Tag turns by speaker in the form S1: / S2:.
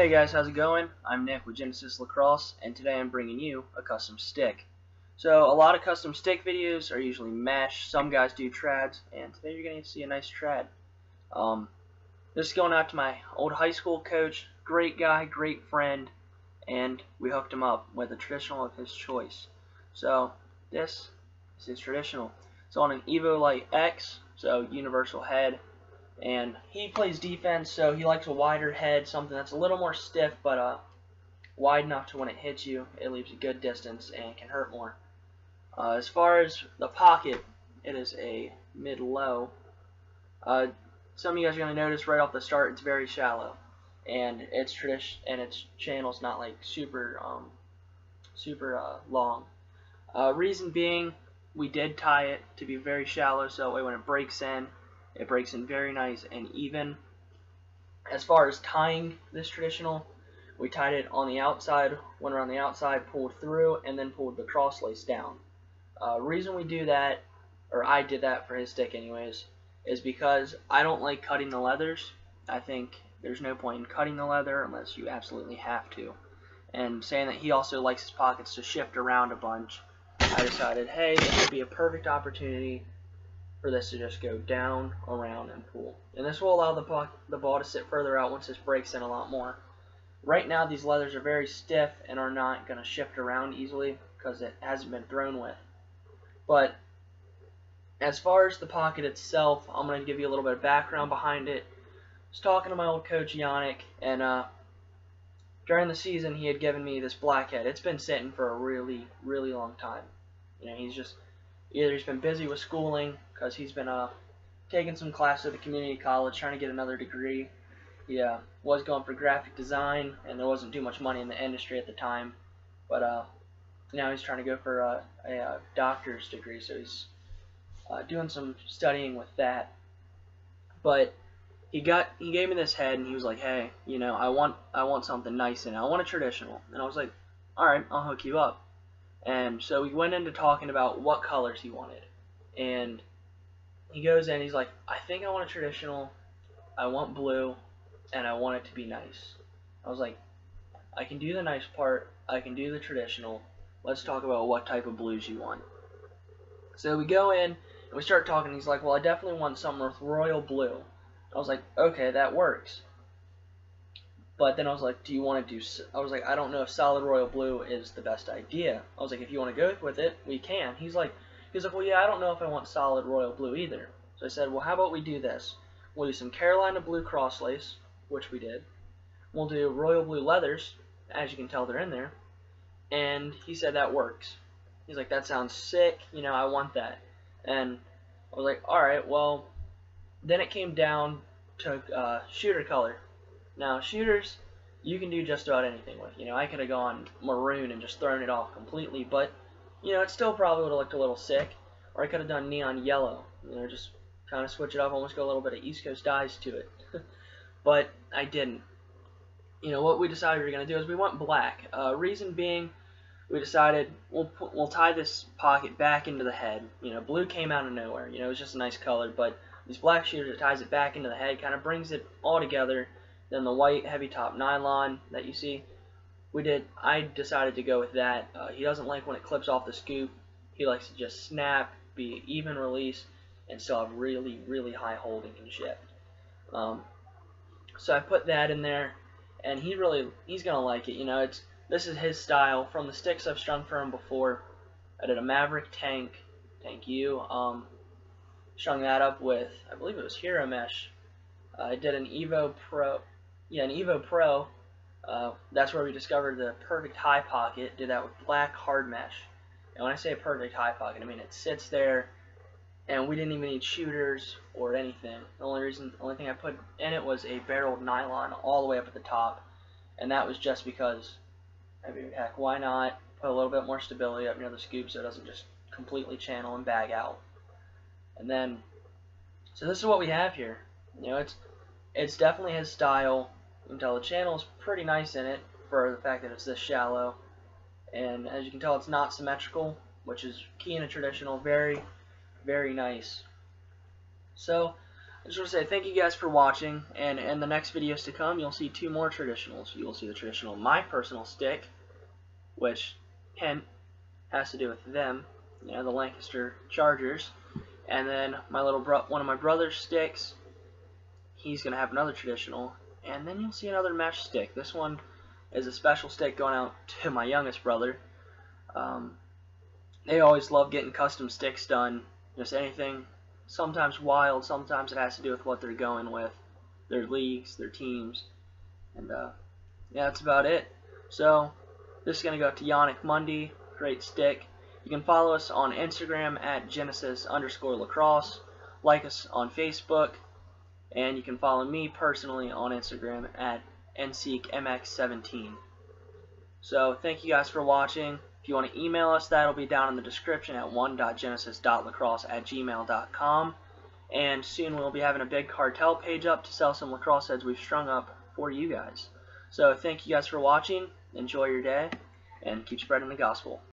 S1: Hey guys, how's it going? I'm Nick with Genesis Lacrosse, and today I'm bringing you a custom stick. So a lot of custom stick videos are usually mesh, some guys do trads, and today you're going to see a nice trad. This is going out to my old high school coach, great guy, great friend, and we hooked him up with a traditional of his choice. So this is his traditional. It's on an Evolyte X, so universal head. And he plays defense, so he likes a wider head, something that's a little more stiff, but wide enough to when it hits you, it leaves a good distance and can hurt more. As far as the pocket, it is a mid-low. Some of you guys are going to notice right off the start, it's very shallow, and its channel's not like super long. Reason being, we did tie it to be very shallow, so that way when it breaks in very nice and even. As far as tying this traditional, we tied it on the outside, went around the outside, pulled through, and then pulled the cross lace down. Reason we do that, or I did that for his stick anyways, is because I don't like cutting the leathers. I think there's no point in cutting the leather unless you absolutely have to. And saying that he also likes his pockets to shift around a bunch, I decided, hey, this would be a perfect opportunity for this to just go down, around, and pull. And this will allow the ball to sit further out once this breaks in a lot more. Right now these leathers are very stiff and are not going to shift around easily because it hasn't been thrown with. But as far as the pocket itself, I'm going to give you a little bit of background behind it. I was talking to my old coach Yannick, and during the season he had given me this blackhead. It's been sitting for a really, really long time. You know, either he's been busy with schooling because he's been taking some classes at the community college trying to get another degree. He was going for graphic design, and there wasn't too much money in the industry at the time. But now he's trying to go for a doctor's degree, so he's doing some studying with that. But he gave me this head, and he was like, "Hey, you know, I want something nice in it. I want a traditional." And I was like, "All right, I'll hook you up." And so we went into talking about what colors he wanted. And he goes in, he's like, I think I want a traditional, I want blue, and I want it to be nice. I was like, I can do the nice part, I can do the traditional, let's talk about what type of blues you want. So we go in, and we start talking, he's like, well, I definitely want something with royal blue. I was like, okay, that works. But then I was like, do you want to do, I was like, I don't know if solid royal blue is the best idea. I was like, if you want to go with it, we can. He's like, well, yeah, I don't know if I want solid royal blue either. So I said, well, how about we do this? We'll do some Carolina blue cross lace, which we did. We'll do royal blue leathers, as you can tell they're in there. And he said that works. He's like, that sounds sick, you know, I want that. And I was like, alright, well, then it came down to shooter color. Now, shooters, you can do just about anything with. You know, I could have gone maroon and just thrown it off completely, but, you know, it still probably would have looked a little sick. Or I could have done neon yellow. You know, just kind of switch it up, almost go a little bit of East Coast dyes to it. But I didn't. You know, what we decided we were going to do is we went black. Reason being, we decided we'll tie this pocket back into the head. You know, blue came out of nowhere. You know, it was just a nice color, but these black shooters, it ties it back into the head, kind of brings it all together. Then the white heavy top nylon that you see, I decided to go with that. He doesn't like when it clips off the scoop. He likes to just snap, be even release, and still have really, really high holding and shift. So I put that in there, and he's gonna like it. You know, this is his style. From the sticks I've strung for him before, I did a Maverick Tank U. Strung that up with, I believe it was Hero Mesh. I did an Evo Pro. Yeah, an Evo Pro, that's where we discovered the perfect high pocket. Did that with black hard mesh. And when I say perfect high pocket, I mean it sits there, and we didn't even need shooters or anything. The only thing I put in it was a barreled nylon all the way up at the top, and that was just because, I mean, heck, why not put a little bit more stability up near the scoop so it doesn't just completely channel and bag out. And then, so this is what we have here. You know, it's definitely his style. You can tell the channel is pretty nice in it for the fact that it's this shallow. And as you can tell, it's not symmetrical, which is key in a traditional. Very, very nice. So I just want to say thank you guys for watching, and in the next videos to come, you'll see 2 more traditionals. You will see the traditional My Personal Stick, which has to do with them, you know, the Lancaster Chargers, and then one of my brother's sticks. He's gonna have another traditional, and then you'll see another mesh stick. This one is a special stick going out to my youngest brother. They always love getting custom sticks done, just anything, sometimes wild, sometimes it has to do with what they're going with, their leagues, their teams, and yeah, that's about it. So this is going to go to Yannick Mundy, great stick. You can follow us on Instagram at Genesis_lacrosse, like us on Facebook, and you can follow me personally on Instagram at NSeekMX17. So thank you guys for watching. If you want to email us, that'll be down in the description at one.genesis.lacrosse@gmail.com. And soon we'll be having a big cartel page up to sell some lacrosse heads we've strung up for you guys. So thank you guys for watching. Enjoy your day, and keep spreading the gospel.